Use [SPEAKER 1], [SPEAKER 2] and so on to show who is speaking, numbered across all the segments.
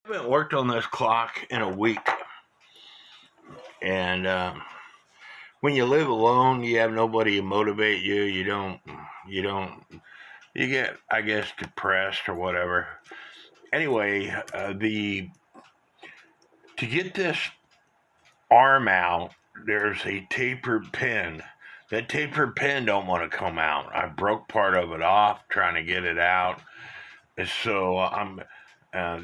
[SPEAKER 1] I haven't worked on this clock in a week, and when you live alone, you have nobody to motivate you. You get, I guess, depressed or whatever. Anyway, the to get this arm out, there's a tapered pin. That tapered pin don't want to come out. I broke part of it off trying to get it out, and so I'm.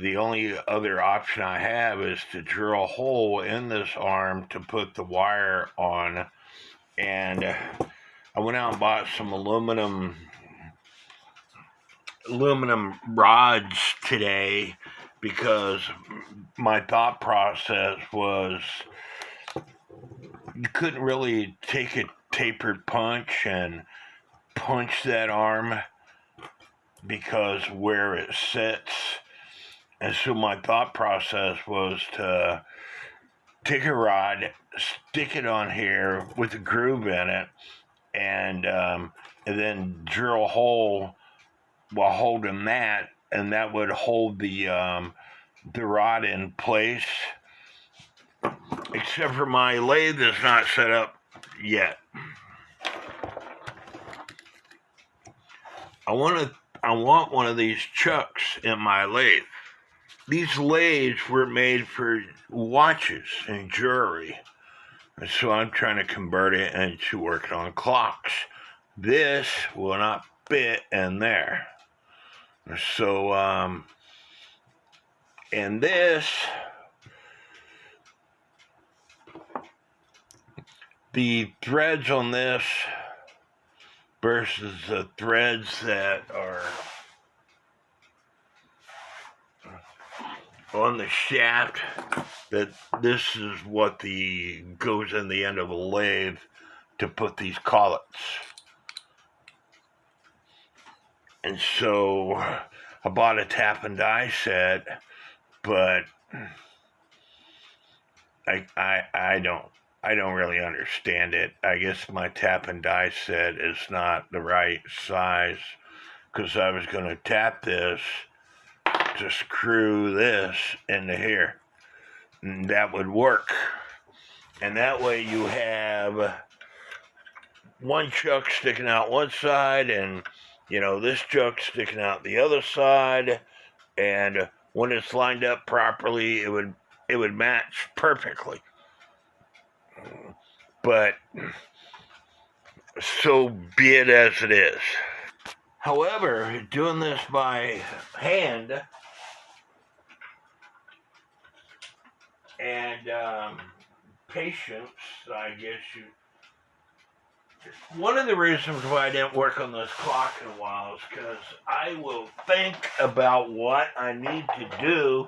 [SPEAKER 1] The only other option I have is to drill a hole in this arm to put the wire on. And I went out and bought some aluminum rods today because my thought process was you couldn't really take a tapered punch and punch that arm because where it sits. And so my thought process was to take a rod, stick it on here with a groove in it, and then drill a hole while holding that, and that would hold the rod in place. Except for my lathe is not set up yet. I want one of these chucks in my lathe. These lathes were made for watches and jewelry, and so I'm trying to convert it into working on clocks. This will not fit in there. So, and this, the threads on this versus the threads that are on the shaft, that this is what goes in the end of a lathe to put these collets. And so I bought a tap and die set, but I don't really understand it. I guess my tap and die set is not the right size because I was going to tap this to screw this into here, and that would work. And that way you have one chuck sticking out one side, and this chuck sticking out the other side, and when it's lined up properly, it would match perfectly. But so be it as it is. However, doing this by hand and patience, I guess one of the reasons why I didn't work on this clock in a while is because I will think about what I need to do,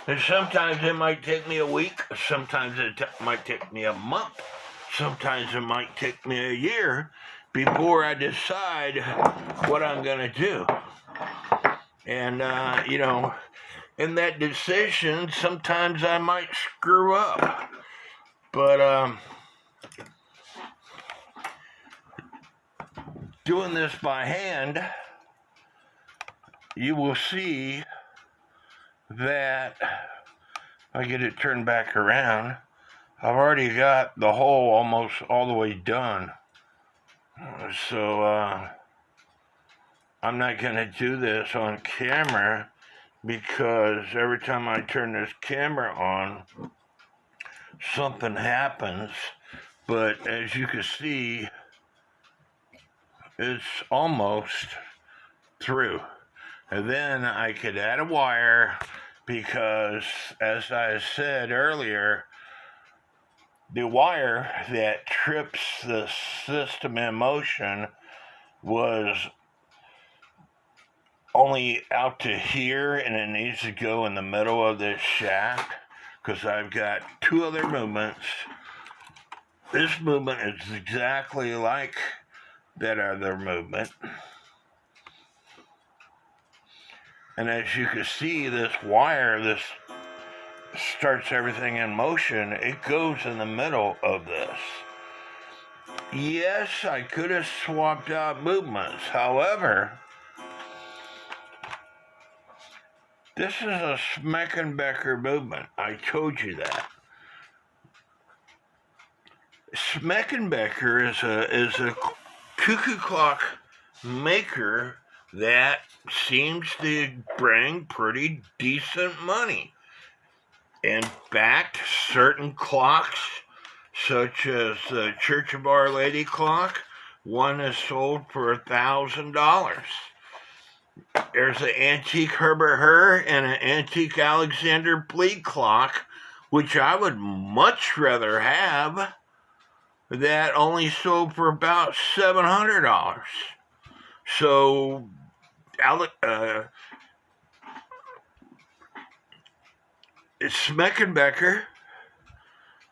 [SPEAKER 1] and sometimes it might take me a week, sometimes it might take me a month, sometimes it might take me a year before I decide what I'm going to do. And, in that decision, sometimes I might screw up. But doing this by hand, you will see that if I get it turned back around, I've already got the hole almost all the way done. So I'm not going to do this on camera because every time I turn this camera on, something happens. But as you can see, it's almost through. And then I could add a wire because, as I said earlier, the wire that trips the system in motion was only out to here, and it needs to go in the middle of this shaft because I've got two other movements. This movement is exactly like that other movement. And as you can see, this wire, this starts everything in motion. It goes in the middle of this. Yes, I could have swapped out movements. However, This is a Schmeckenbecher movement. I told you that. Schmeckenbecher is a cuckoo clock maker that seems to bring pretty decent money. In fact, certain clocks, such as the Church of Our Lady clock, one is sold for $1,000. There's an antique Herbert Hur and an antique Alexander Bleed clock, which I would much rather have, that only sold for about $700. So, Schmeckenbecher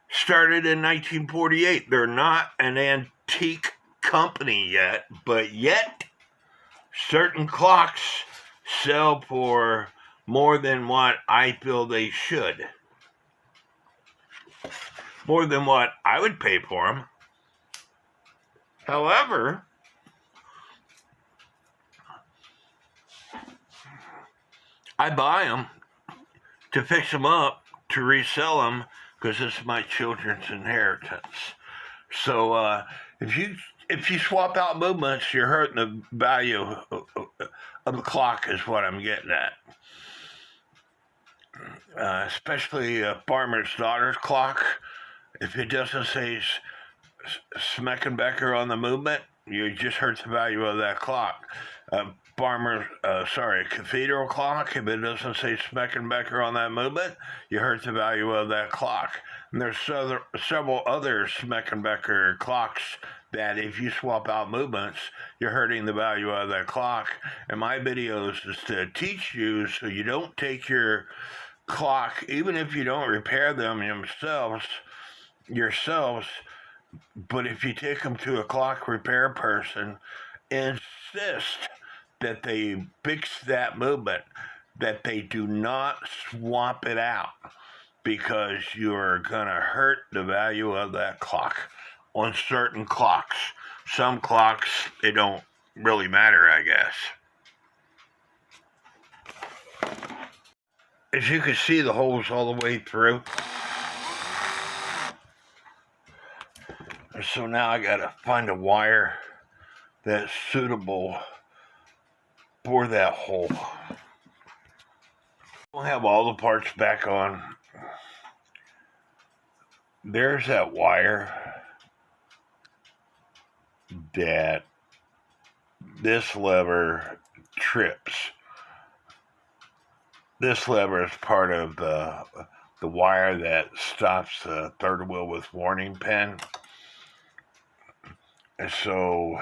[SPEAKER 1] started in 1948. They're not an antique company yet, but yet certain clocks sell for more than what I feel they should. More than what I would pay for them. However, I buy them to fix them up, to resell them, because it's my children's inheritance. So if you swap out movements, you're hurting the value of the clock, is what I'm getting at. Especially a farmer's daughter's clock. If it doesn't say Schmeckenbecher on the movement, you just hurt the value of that clock. Cathedral clock, if it doesn't say Schmeckenbecher on that movement, you hurt the value of that clock. And there's several other Schmeckenbecher clocks that if you swap out movements, you're hurting the value of that clock. And my videos is to teach you so you don't take your clock, even if you don't repair them yourselves, but if you take them to a clock repair person, insist that they fix that movement, that they do not swap it out, because you're going to hurt the value of that clock on certain clocks. Some clocks, they don't really matter, I guess. As you can see, the hole's all the way through. So now I gotta find a wire that's suitable for that hole. We'll have all the parts back on. There's that wire that this lever trips. This lever is part of the wire that stops the third wheel with warning pin. And so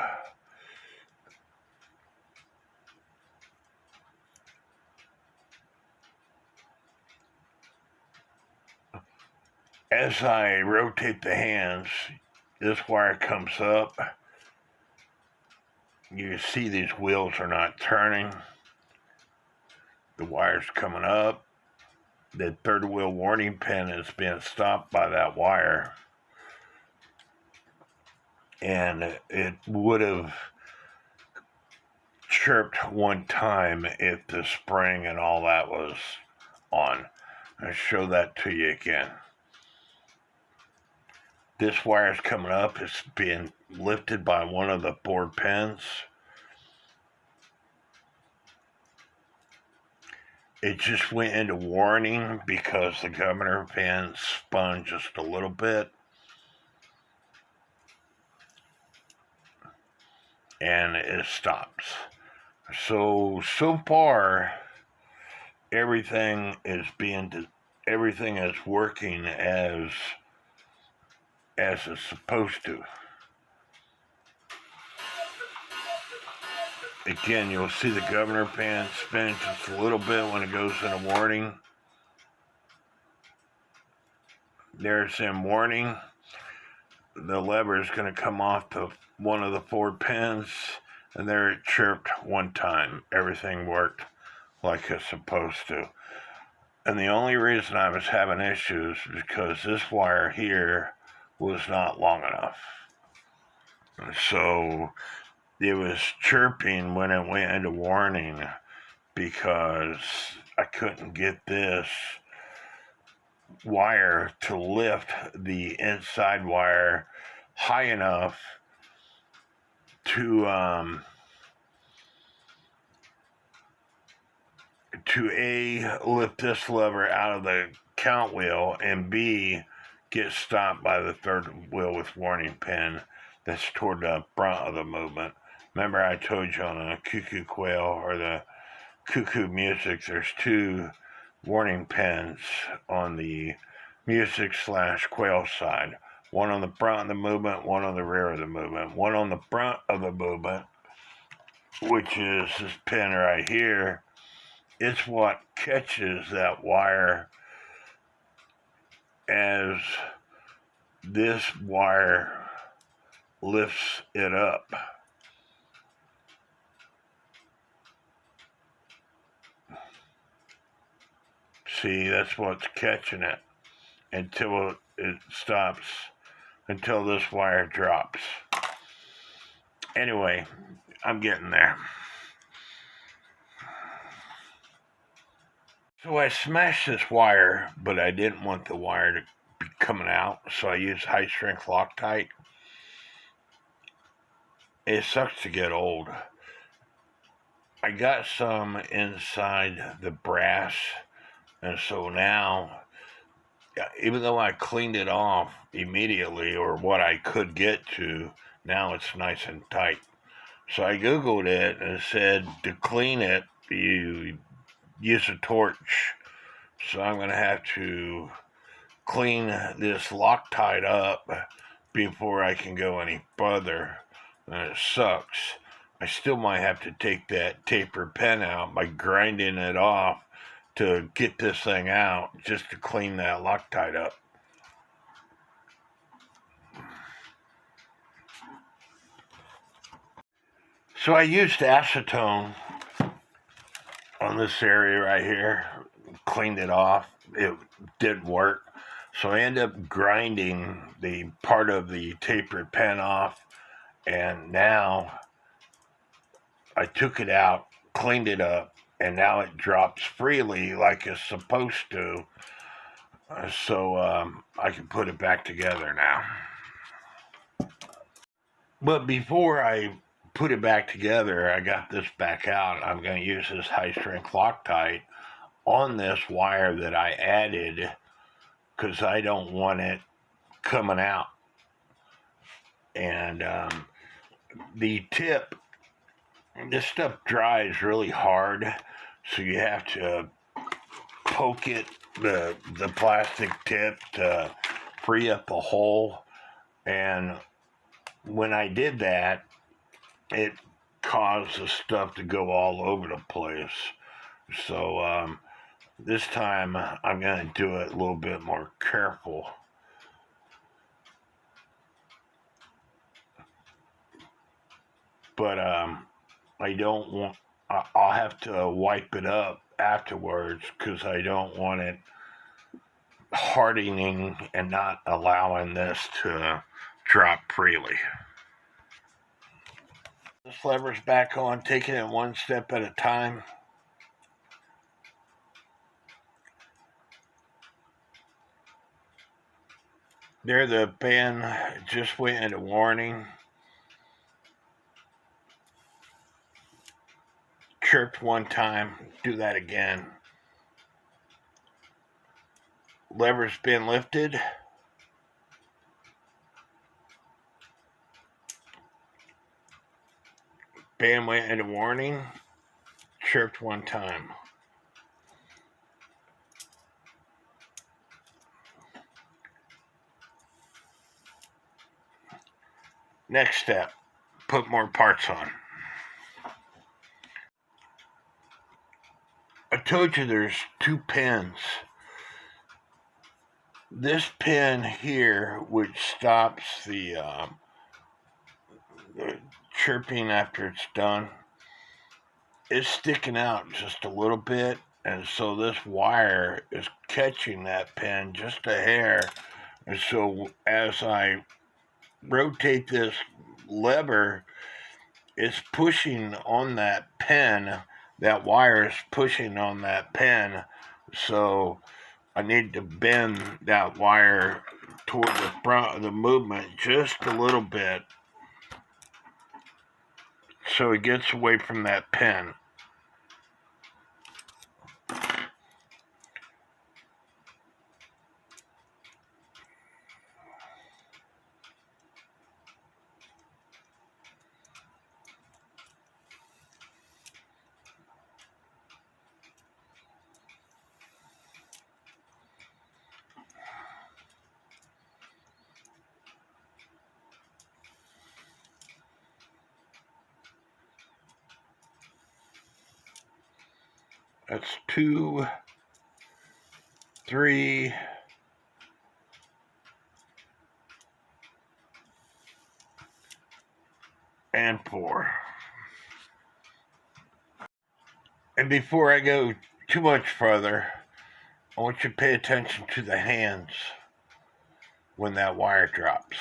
[SPEAKER 1] as I rotate the hands, this wire comes up. You can see these wheels are not turning. The wire's coming up. The third wheel warning pin is being stopped by that wire. And it would have chirped one time if the spring and all that was on. I'll show that to you again. This wire's coming up. It's being lifted by one of the 4 pins. It just went into warning because the governor pin spun just a little bit. And it stops. So far, everything is working as it's supposed to. Again, you'll see the governor pin spin just a little bit when it goes into warning. There's in warning. The lever is going to come off to one of the 4 pins, and there it chirped one time. Everything worked like it's supposed to. And the only reason I was having issues is because this wire here was not long enough. So it was chirping when it went into warning because I couldn't get this wire to lift the inside wire high enough to A, lift this lever out of the count wheel, and B, get stopped by the third wheel with warning pin that's toward the front of the movement. Remember I told you on the cuckoo quail or the cuckoo music, there's two warning pins on the music/quail side. One on the front of the movement, one on the rear of the movement. One on the front of the movement, which is this pin right here, it's what catches that wire as this wire lifts it up. See, that's what's catching it until it stops, until this wire drops. Anyway, I'm getting there. So I smashed this wire, but I didn't want the wire to be coming out, so I used high strength Loctite. It sucks to get old. I got some inside the brass, and so now, even though I cleaned it off immediately, or what I could get to, now it's nice and tight. So I Googled it, and it said to clean it, you use a torch. So I'm going to have to clean this Loctite up before I can go any further. And it sucks. I still might have to take that taper pen out by grinding it off to get this thing out, just to clean that Loctite up. So I used acetone on this area right here, cleaned it off. It didn't work. So I ended up grinding the part of the tapered pen off, and now I took it out, cleaned it up, and now it drops freely like it's supposed to. So I can put it back together now. But before I put it back together, I got this back out. I'm going to use this high strength Loctite on this wire that I added because I don't want it coming out. And the tip, this stuff dries really hard, so you have to poke it, the plastic tip, to free up the hole. And when I did that, it caused the stuff to go all over the place. So this time I'm going to do it a little bit more careful. But I don't want, I'll have to wipe it up afterwards because I don't want it hardening and not allowing this to drop freely. This lever's back on, taking it one step at a time. There, the pen just went into warning. Chirped one time, do that again. Lever's been lifted. Pen went into warning. Chirped one time. Next step, put more parts on. I told you there's two pins. This pin here, which stops the chirping after it's done, is sticking out just a little bit, and so this wire is catching that pin just a hair. And so as I rotate this lever, it's pushing on that pin that wire is pushing on that pin, so I need to bend that wire toward the front of the movement just a little bit so it gets away from that pin. That's 2, 3, and 4. And before I go too much further, I want you to pay attention to the hands when that wire drops.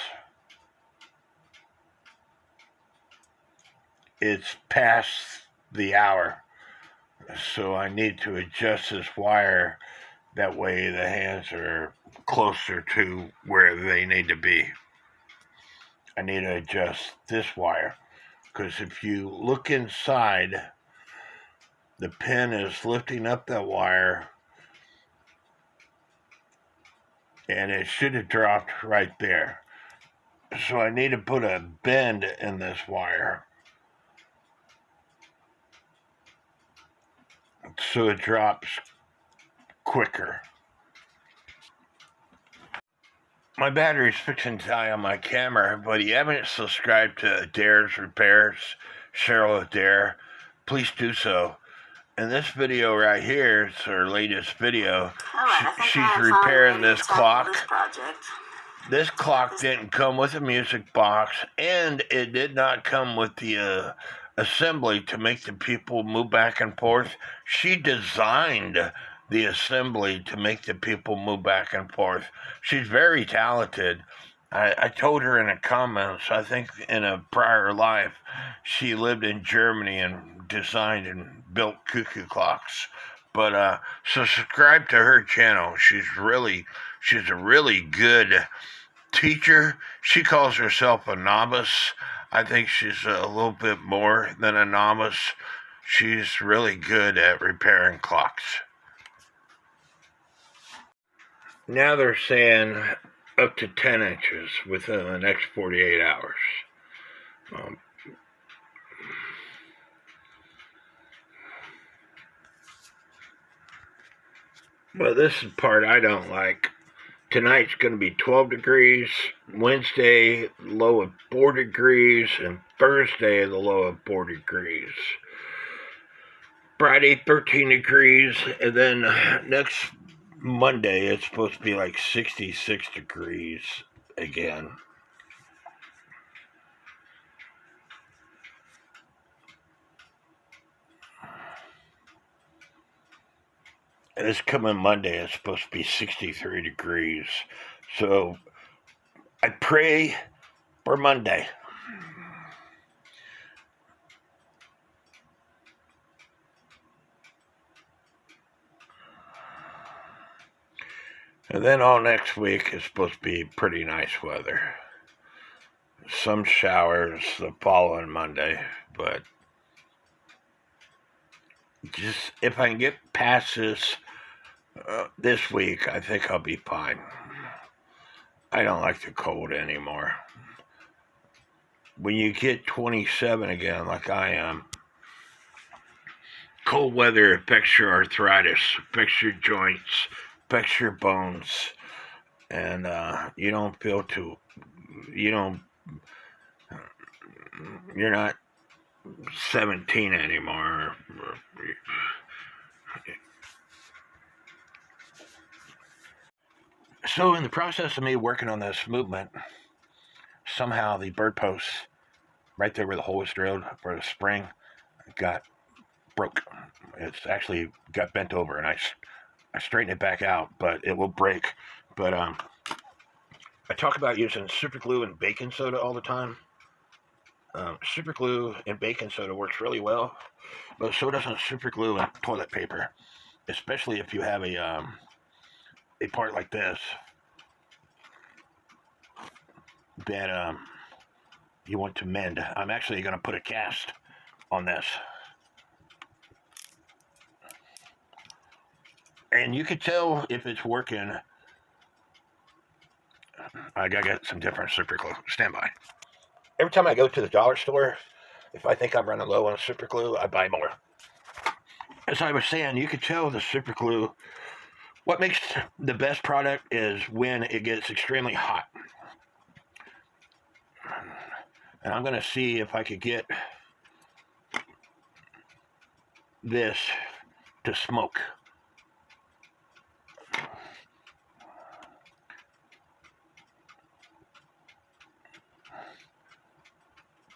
[SPEAKER 1] It's past the hour, so I need to adjust this wire. That way the hands are closer to where they need to be. I need to adjust this wire, because if you look inside, the pin is lifting up that wire, and it should have dropped right there. So I need to put a bend in this wire so it drops quicker. My battery's fixing to die on my camera, but if you haven't subscribed to Adair's Repairs, Cheryl Adair, please do so. In this video right here, it's her latest video. She's repairing this clock. This clock didn't come with a music box, and it did not come with the assembly to make the people move back and forth. She designed the assembly to make the people move back and forth. She's very talented. I told her in the comments, I think in a prior life, she lived in Germany and designed and built cuckoo clocks. But so subscribe to her channel. She's a really good teacher. She calls herself a novice. I think she's a little bit more than a novice. She's really good at repairing clocks. Now they're saying up to 10 inches within the next 48 hours. Well, this is the part I don't like. Tonight's going to be 12 degrees, Wednesday, low of 4 degrees, and Thursday, the low of 4 degrees. Friday, 13 degrees, and then next Monday, it's supposed to be like 66 degrees again. And this coming Monday, it's supposed to be 63 degrees. So I pray for Monday. And then all next week is supposed to be pretty nice weather. Some showers the following Monday, but just if I can get past this week, I think I'll be fine. I don't like the cold anymore. When you get 27 again, like I am, cold weather affects your arthritis, affects your joints, affects your bones, and you don't feel too, you're not 17 anymore. So in the process of me working on this movement, somehow the bird post right there where the hole was drilled for the spring got broke. It's actually got bent over, and I straightened it back out, but it will break. But I talk about using super glue and baking soda all the time. Super glue and baking soda works really well, but so doesn't super glue and toilet paper, especially if you have a part like this that you want to mend. I'm actually going to put a cast on this. And you can tell if it's working. I gotta get some different super glue. Stand by. Every time I go to the dollar store, if I think I'm running low on super glue, I buy more. As I was saying, you can tell the super glue. What makes the best product is when it gets extremely hot. And I'm going to see if I could get this to smoke.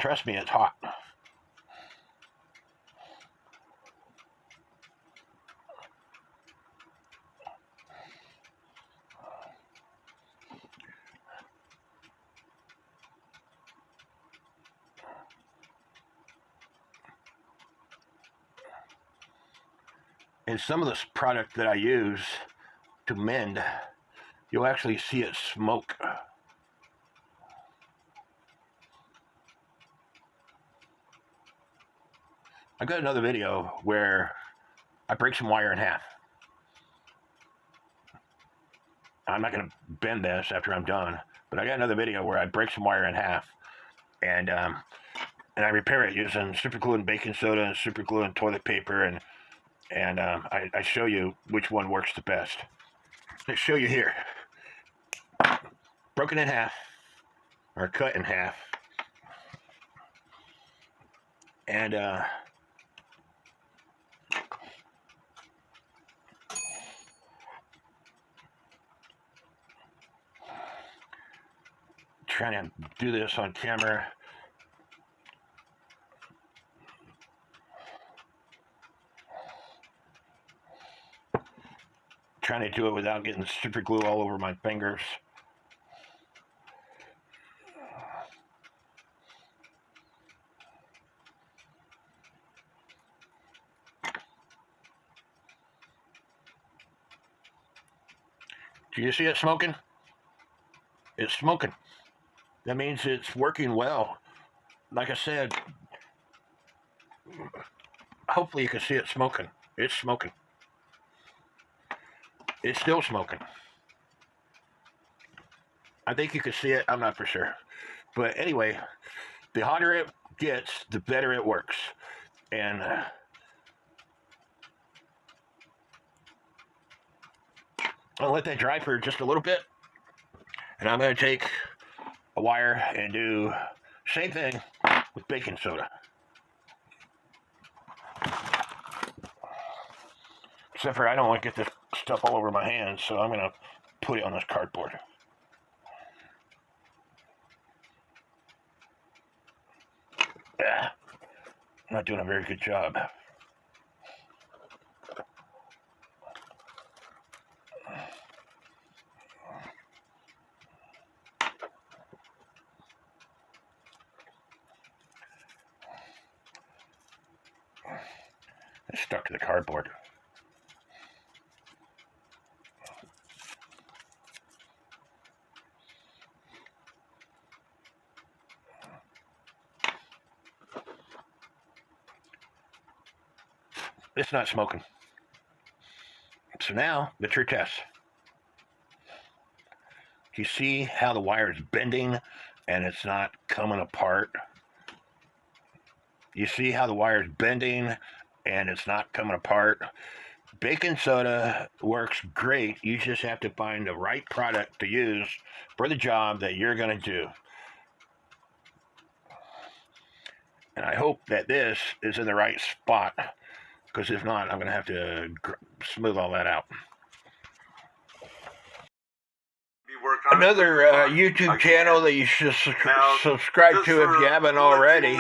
[SPEAKER 1] Trust me, it's hot. And some of this product that I use to mend, you'll actually see it smoke. I got another video where I break some wire in half. I'm not going to bend this after I'm done, but I got another video where I break some wire in half, and I repair it using super glue and baking soda and super glue and toilet paper, and I show you which one works the best. Let's show you here. Broken in half, or cut in half, and trying to do this on camera. Trying to do it without getting super glue all over my fingers. Do you see it smoking? It's smoking. That means it's working well. Like I said, hopefully you can see it smoking. It's smoking. It's still smoking. I think you can see it. I'm not for sure. But anyway, the hotter it gets, the better it works. And I'll let that dry for just a little bit. And I'm going to take a wire and do same thing with baking soda. Except for I don't want to get this stuff all over my hands, so I'm going to put it on this cardboard. I'm not doing a very good job. It's stuck to the cardboard. It's not smoking. So now, the true test. You see how the wire is bending and it's not coming apart? You see how the wire is bending and it's not coming apart? Baking soda works great. You just have to find the right product to use for the job that you're going to do. And I hope that this is in the right spot, because if not, I'm going to have to smooth all that out. Another YouTube channel that you should subscribe to if you haven't already.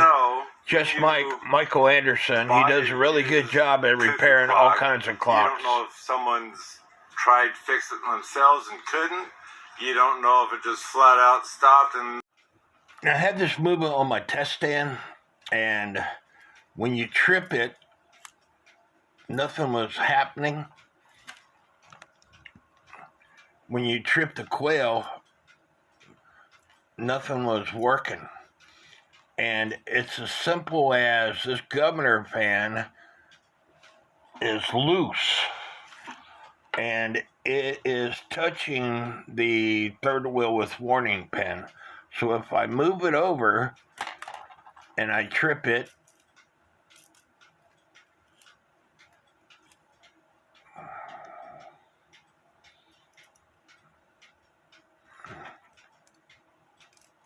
[SPEAKER 1] Just Michael Anderson. He does a really good job at repairing all kinds of clocks.
[SPEAKER 2] You don't know if someone's tried to fix it themselves and couldn't. You don't know if it just flat out stopped. And
[SPEAKER 1] I had this movement on my test stand, and when you trip it, nothing was happening. When you trip the quail, nothing was working. And it's as simple as this governor fan is loose, and it is touching the third wheel with warning pin. So if I move it over and I trip it,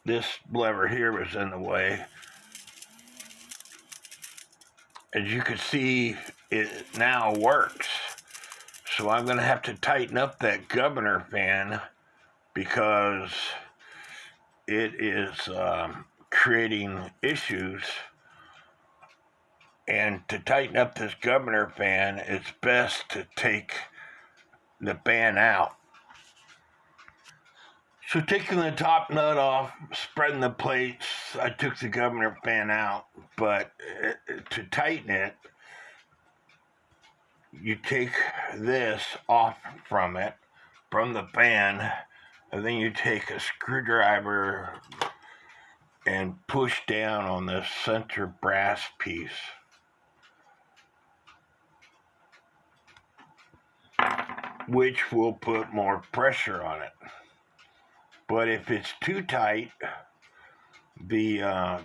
[SPEAKER 1] this lever here was in the way. As you can see, it now works. So I'm going to have to tighten up that governor fan because it is creating issues. And to tighten up this governor fan, it's best to take the fan out. So taking the top nut off, spreading the plates, I took the governor fan out. But to tighten it, you take this off from it, from the fan, and then you take a screwdriver and push down on this center brass piece. Which will put more pressure on it. But if it's too tight, the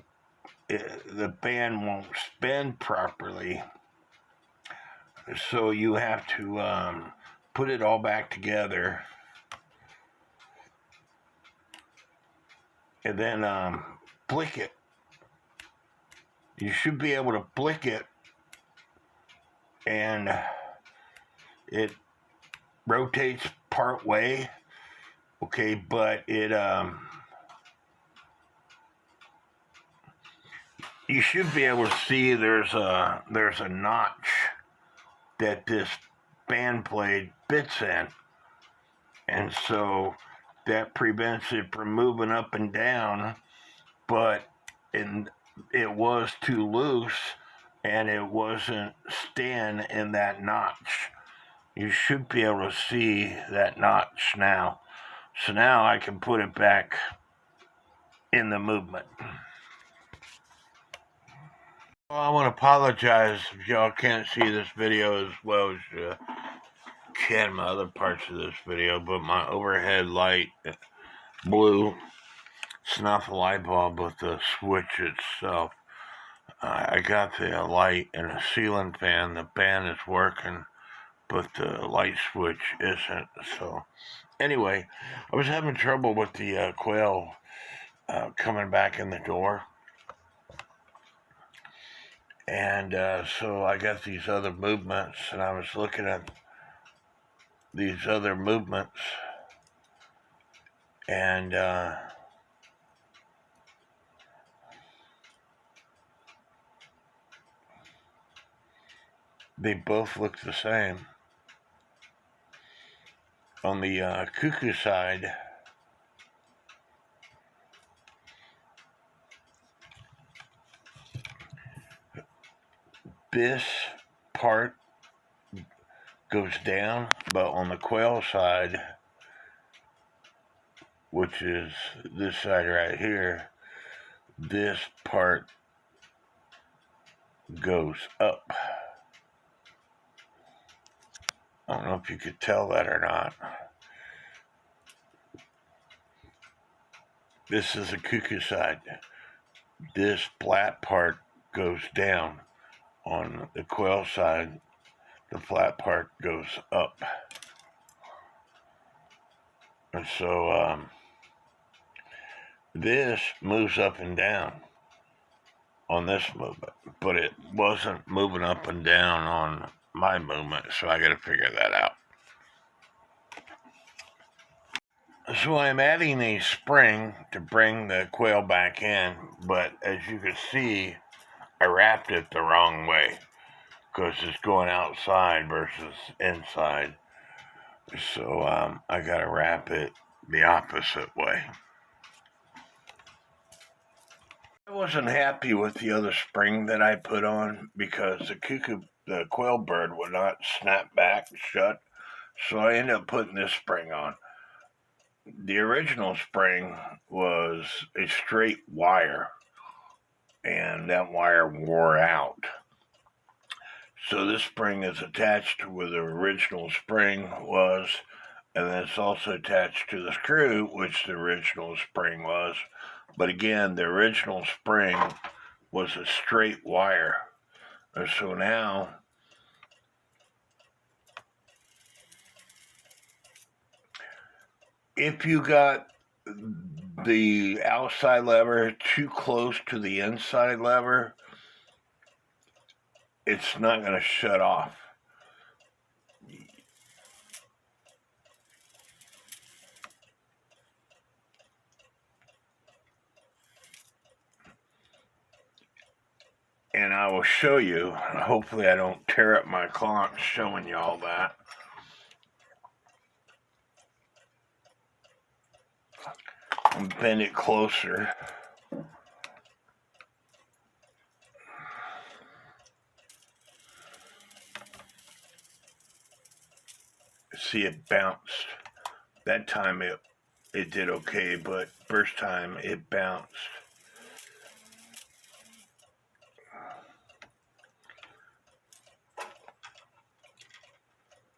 [SPEAKER 1] fan won't spin properly. So you have to put it all back together, and then flick it. You should be able to flick it, and it rotates part way, okay, but it you should be able to see there's a notch that this fan blade fits in, and so that prevents it from moving up and down. But it was too loose, and it wasn't staying in that notch. You should be able to see that notch now. So now I can put it back in the movement. Well, I want to apologize if y'all can't see this video as well as you can my other parts of this video, but my overhead light blew. It's not the light bulb, but the switch itself. I got the light and a ceiling fan. The fan is working, but the light switch isn't. So anyway, I was having trouble with the quail coming back in the door. And so I got these other movements, and I was looking at these other movements, and they both look the same. On the cuckoo side, this part goes down, but on the quail side, which is this side right here, this part goes up. I don't know if you could tell that or not. This is the cuckoo side. This flat part goes down. On the quail side, the flat part goes up. And so this moves up and down on this movement, but it wasn't moving up and down on my movement, so I got to figure that out. So I'm adding a spring to bring the quail back in, but as you can see, I wrapped it the wrong way because it's going outside versus inside. So I got to wrap it the opposite way. I wasn't happy with the other spring that I put on because the quail bird would not snap back shut. So I ended up putting this spring on. The original spring was a straight wire, and that wire wore out. So this spring is attached to where the original spring was, and then it's also attached to the screw, which the original spring was. But again, the original spring was a straight wire. And so now if you got the outside lever too close to the inside lever, it's not going to shut off. And I will show you. Hopefully I don't tear up my clock showing you all that. And bend it closer. See, it bounced. That time it did okay, but first time it bounced.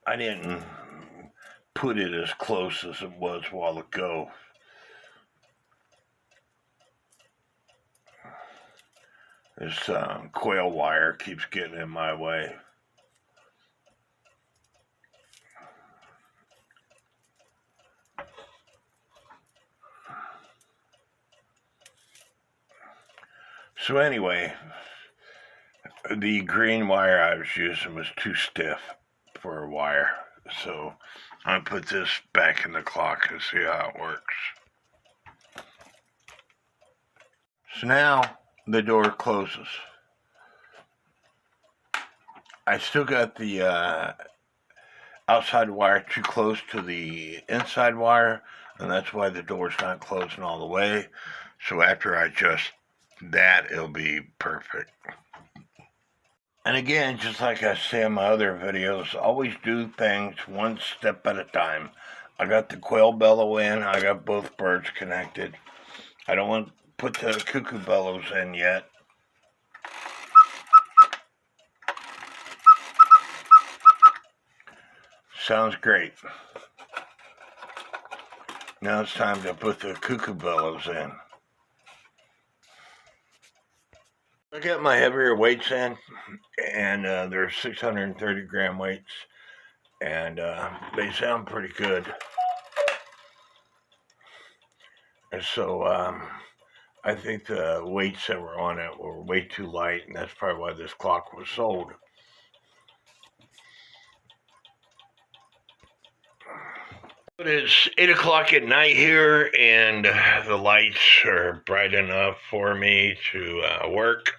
[SPEAKER 1] I didn't put it as close as it was a while ago. This quail wire keeps getting in my way. So anyway, the green wire I was using was too stiff for a wire. So I put this back in the clock and see how it works. So now the door closes. I still got the outside wire too close to the inside wire, and that's why the door's not closing all the way. So after I adjust that, it'll be perfect. And again, just like I say in my other videos, always do things one step at a time. I got the quail bellow in. I got both birds connected. I don't want to put the cuckoo bellows in yet. Sounds great. Now it's time to put the cuckoo bellows in. I got my heavier weights in, and they're 630 gram weights, and they sound pretty good. And so I think the weights that were on it were way too light, and that's probably why this clock was sold. It's 8 o'clock at night here, and the lights are bright enough for me to work.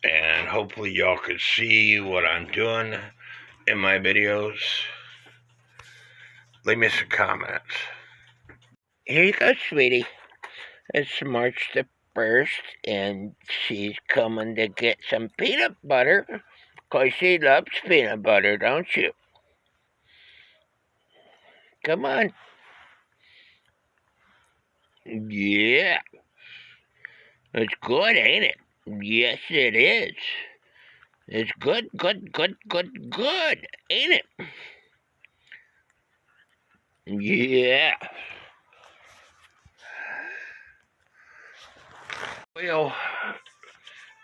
[SPEAKER 1] And hopefully y'all could see what I'm doing in my videos. Leave me some comments. Here you go, sweetie. It's March the 1st, and she's coming to get some peanut butter, 'cause she loves peanut butter, don't you? Come on. Yeah. It's good, ain't it? Yes, it is. It's good, ain't it? Yeah. Well,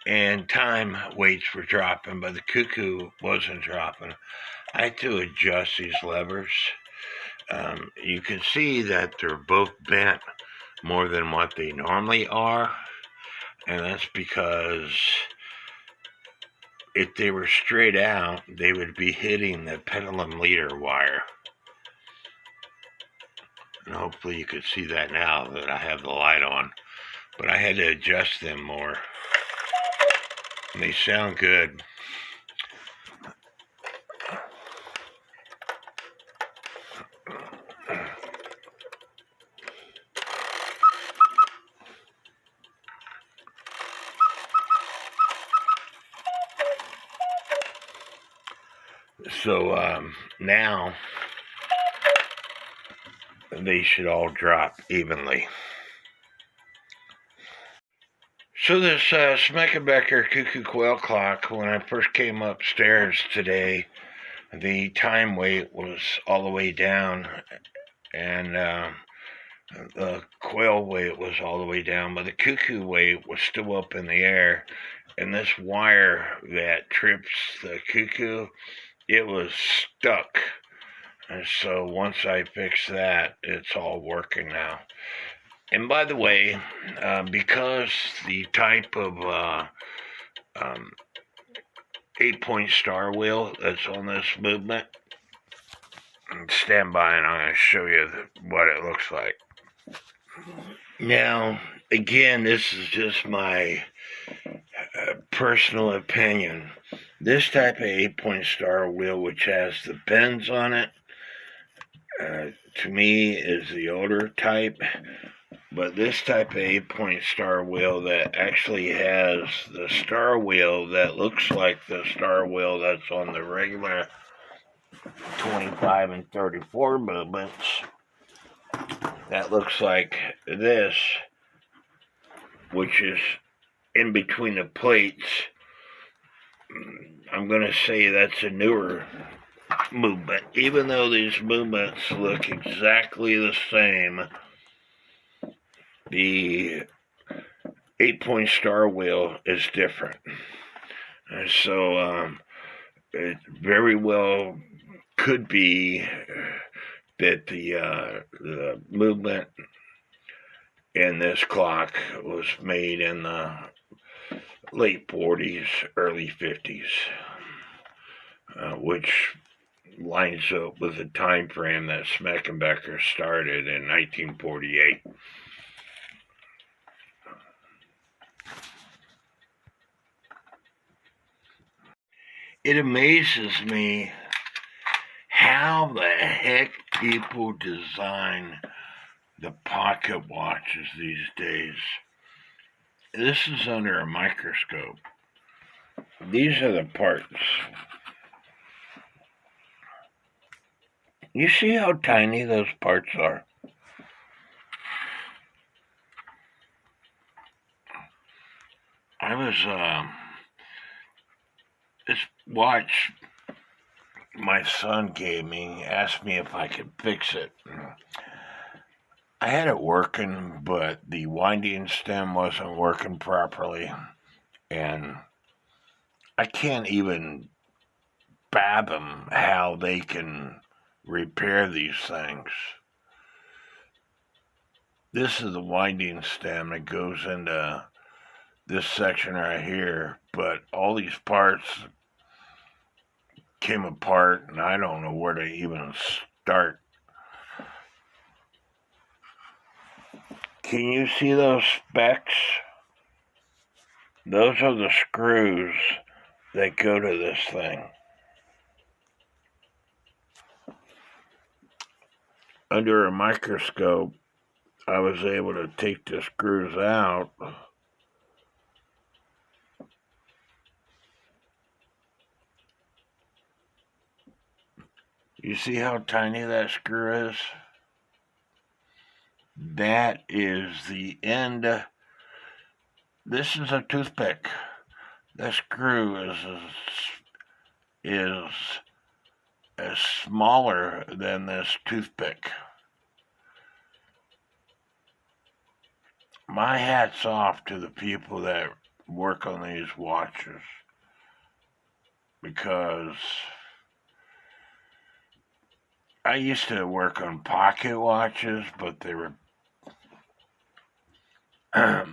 [SPEAKER 1] and time weights were dropping, but the cuckoo wasn't dropping. I had to adjust these levers. You can see that they're both bent more than what they normally are, and that's because if they were straight out, they would be hitting the pendulum leader wire. And hopefully you could see that now that I have the light on. But I had to adjust them more. And they sound good. So now they should all drop evenly. So this Schmeckenbecher cuckoo quail clock, when I first came upstairs today, the time weight was all the way down, and the quail weight was all the way down, but the cuckoo weight was still up in the air. And this wire that trips the cuckoo, it was stuck. And so once I fix that, it's all working now. And by the way, because the type of 8-point star wheel that's on this movement, stand by and I'm going to show you what it looks like. Now, again, this is just my personal opinion. This type of 8-point star wheel, which has the bends on it, to me is the older type. But this type of 8-point star wheel that actually has the star wheel that looks like the star wheel that's on the regular 25 and 34 movements, that looks like this, which is in between the plates. I'm going to say that's a newer movement. Even though these movements look exactly the same, the 8-point star wheel is different. And so it very well could be that the movement in this clock was made in the late 40s, early 50s, which lines up with the time frame that Schmeckenbecher started in 1948. It amazes me how the heck people design the pocket watches these days. This is under a microscope. These are the parts. You see how tiny those parts are? I was, this watch my son gave me, asked me if I could fix it. I had it working, but the winding stem wasn't working properly, and I can't even fathom how they can repair these things. This is the winding stem that goes into this section right here, but all these parts came apart, and I don't know where to even start. Can you see those specks? Those are the screws that go to this thing. Under a microscope, I was able to take the screws out. You see how tiny that screw is? That is the end. This is a toothpick. The screw is smaller than this toothpick. My hat's off to the people that work on these watches, because I used to work on pocket watches, but they were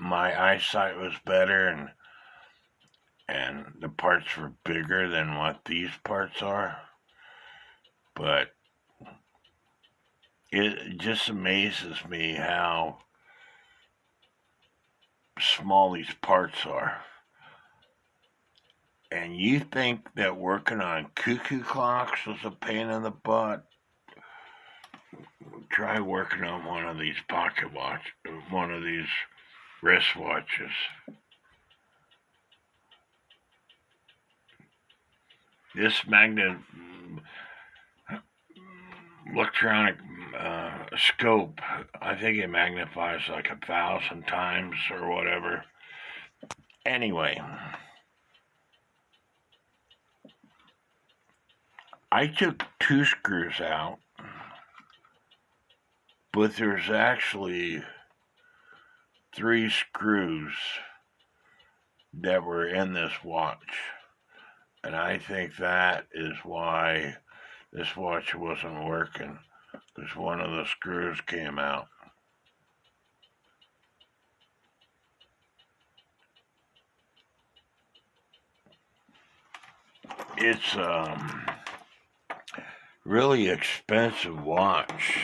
[SPEAKER 1] my eyesight was better, and the parts were bigger than what these parts are. But it just amazes me how small these parts are. And you think that working on cuckoo clocks was a pain in the butt? Try working on one of these one of these wristwatches. This electronic scope, I think it magnifies like 1,000 times or whatever. Anyway, I took 2 screws out, but there's actually 3 screws that were in this watch. And I think that is why this watch wasn't working, because one of the screws came out. It's really expensive watch.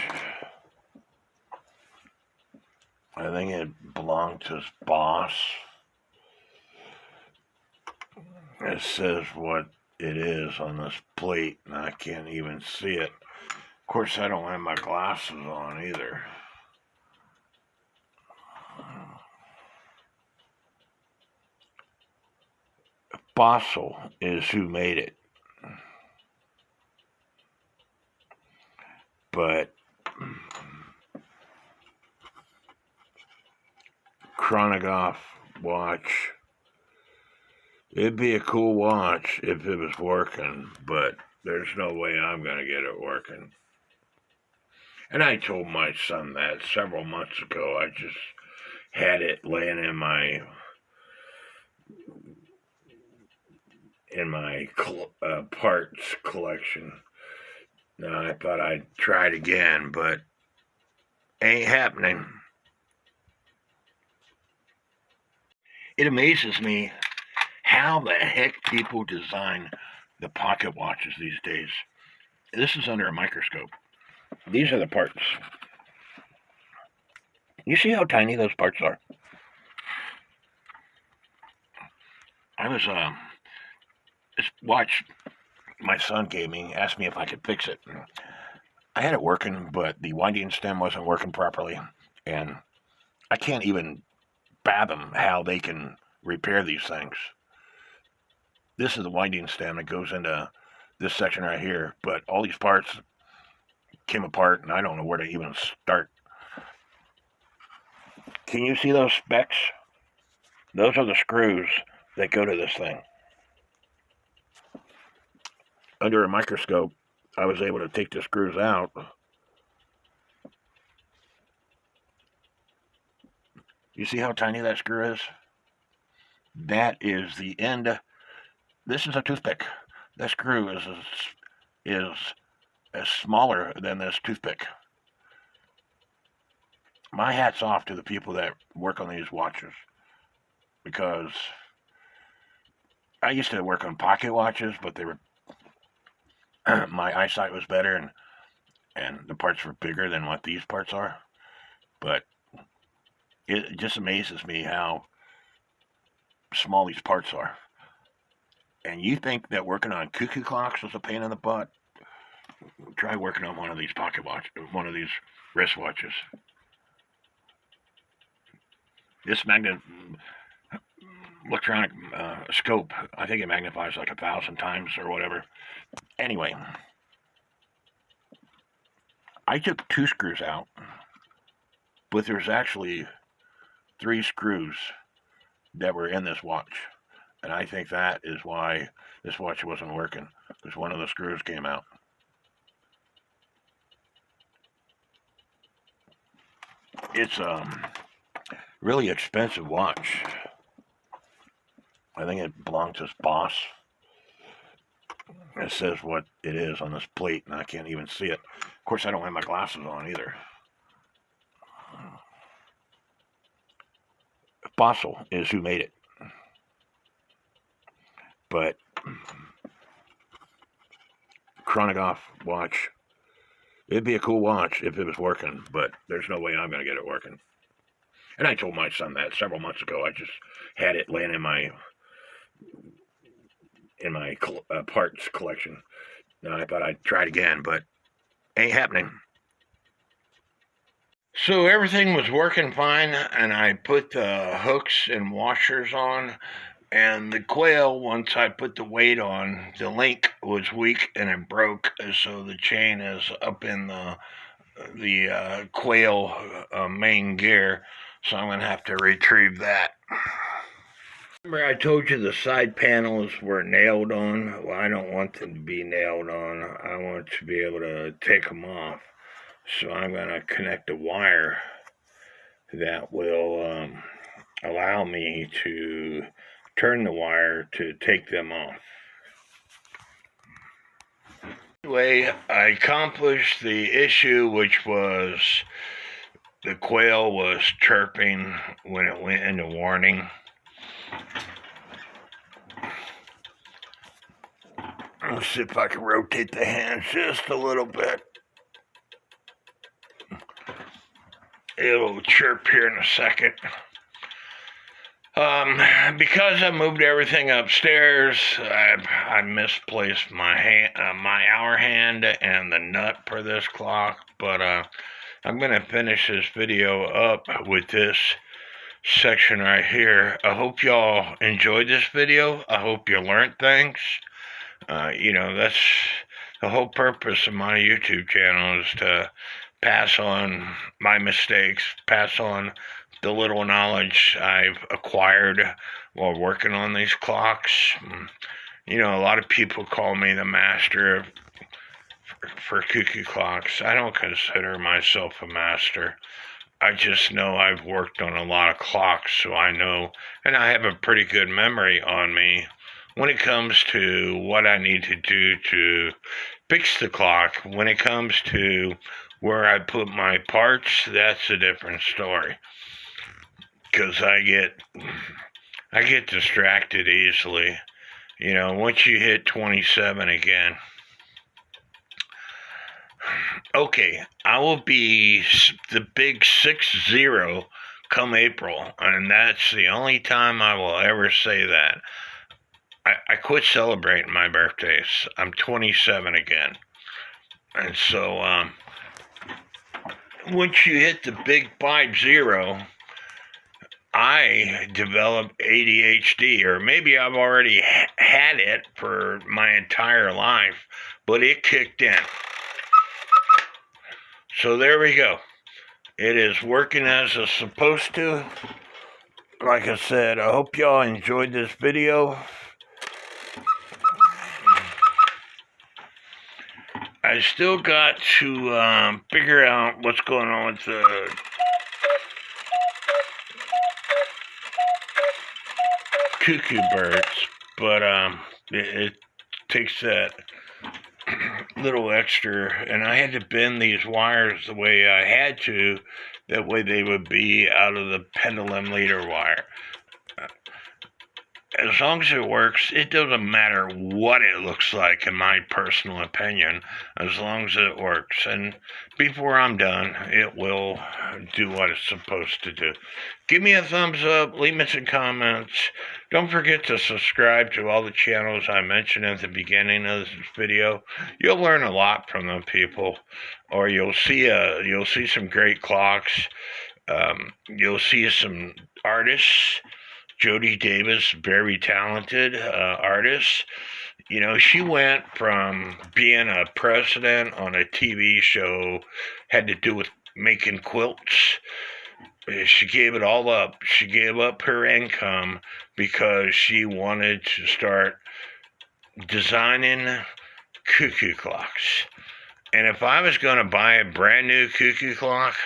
[SPEAKER 1] I think it belonged to his boss. It says what it is on this plate, and I can't even see it. Of course, I don't have my glasses on either. Fossil is who made it. But chronograph watch, it'd be a cool watch if it was working, but there's no way I'm going to get it working. And I told my son that several months ago. I just had it laying in my parts collection. Now I thought I'd try it again, but ain't happening. It amazes me how the heck people design the pocket watches these days. This is under a microscope. These are the parts. You see how tiny those parts are? I was this watch my son gave me, asked me if I could fix it. I had it working, but the winding stem wasn't working properly, and I can't even fathom how they can repair these things. This is the winding stem that goes into this section right here, but all these parts came apart, and I don't know where to even start. Can you see those specks? Those are the screws that go to this thing. Under a microscope, I was able to take the screws out. You see how tiny that screw is? That is the end. This is a toothpick. That screw is smaller than this toothpick. My hat's off to the people that work on these watches, because I used to work on pocket watches, but they were my eyesight was better, and the parts were bigger than what these parts are. But it just amazes me how small these parts are. And you think that working on cuckoo clocks was a pain in the butt? Try working on one of these one of these wristwatches. This electronic scope, I think it magnifies like 1,000 times or whatever. Anyway, I took 2 screws out, but there's actually 3 screws that were in this watch. And I think that is why this watch wasn't working, because one of the screws came out. It's really expensive watch. I think it belonged to his boss. It says what it is on this plate, and I can't even see it. Of course, I don't have my glasses on either. Fossil is who made it. But chronograph watch, it'd be a cool watch if it was working, but there's no way I'm going to get it working. And I told my son that several months ago. I just had it laying in my parts collection. Now I thought I'd try it again, but ain't happening. So everything was working fine, and I put the hooks and washers on, And the quail, once I put the weight on, the link was weak and it broke, so the chain is up in the quail main gear, so I'm going to have to retrieve that. Remember I told you the side panels were nailed on? Well, I don't want them to be nailed on. I want to be able to take them off. So I'm going to connect a wire that will allow me to turn the wire to take them off. Anyway, I accomplished the issue, which was the quail was chirping when it went into warning. Let's see if I can rotate the hands just a little bit. It'll chirp here in a second. Because I moved everything upstairs, I misplaced my hour hand and the nut for this clock. But I'm gonna finish this video up with this section right here. I hope y'all enjoyed this video. I hope you learned things. That's the whole purpose of my YouTube channel, is to pass on my mistakes, pass on the little knowledge I've acquired while working on these clocks. A lot of people call me the master for cuckoo clocks. I don't consider myself a master. I just know I've worked on a lot of clocks, so I know, and I have a pretty good memory on me when it comes to what I need to do to fix the clock. When it comes to where I put my parts, that's a different story. Because I get distracted easily. Once you hit 27 again. Okay, I will be the big 6-0 come April, and that's the only time I will ever say that. I quit celebrating my birthdays. I'm 27 again. And so, once you hit the big 5-0, I developed ADHD, or maybe I've already had it for my entire life, but it kicked in. So there we go. It is working as it's supposed to. Like I said, I hope y'all enjoyed this video. I still got to figure out what's going on with the cuckoo birds, but it takes that little extra, and I had to bend these wires the way I had to, that way they would be out of the pendulum leader wire. As long as it works, it doesn't matter what it looks like, in my personal opinion, as long as it works. And before I'm done, it will do what it's supposed to do. Give me a thumbs up, leave me some comments. Don't forget to subscribe to all the channels I mentioned at the beginning of this video. You'll learn a lot from them people, or you'll see some great clocks. You'll see some artists. Jody Davis, very talented artist. She went from being a president on a TV show, had to do with making quilts. She gave it all up. She gave up her income because she wanted to start designing cuckoo clocks. And if I was going to buy a brand new cuckoo clock,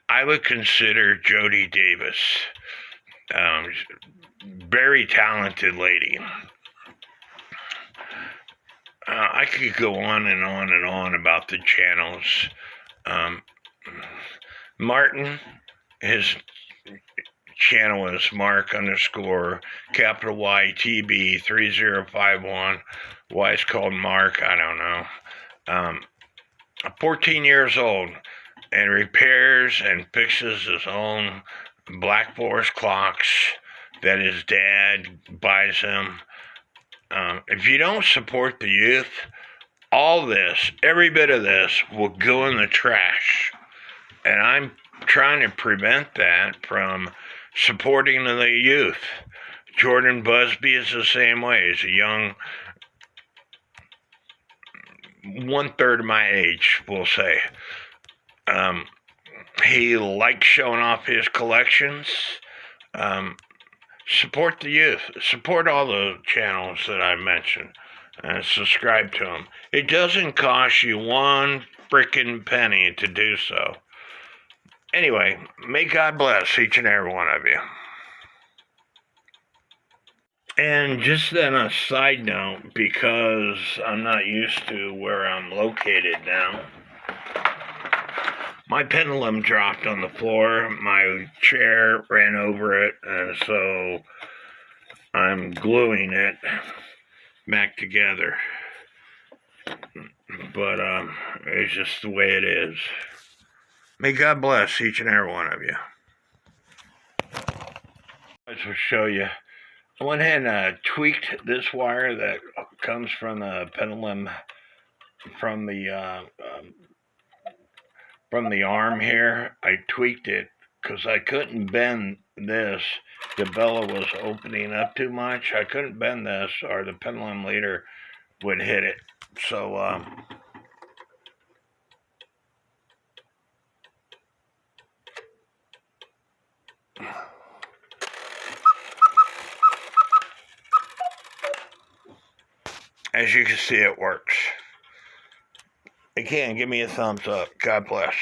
[SPEAKER 1] I would consider Jody Davis. Very talented lady. I could go on and on and on about the channels. Martin, his channel is Mark_capital YTB 3051. Why it's called Mark, I don't know. 14 years old, and repairs and fixes his own Black Forest clocks that his dad buys him. If you don't support the youth, all this, every bit of this, will go in the trash. And I'm trying to prevent that from supporting the youth. Jordan Busby is the same way. He's a young, 1/3 of my age, we'll say. He likes showing off his collections. Support the youth. Support all the channels that I mentioned. And subscribe to them. It doesn't cost you one freaking penny to do so. Anyway, may God bless each and every one of you. And just then a side note, because I'm not used to where I'm located now, my pendulum dropped on the floor, my chair ran over it, and so I'm gluing it back together. But it's just the way it is. May God bless each and every one of you. I will show you. I went ahead and tweaked this wire that comes from the pendulum from the arm here. I tweaked it because I couldn't bend this. The bellow was opening up too much. I couldn't bend this or the pendulum leader would hit it. So as you can see, it works. Again, give me a thumbs up. God bless.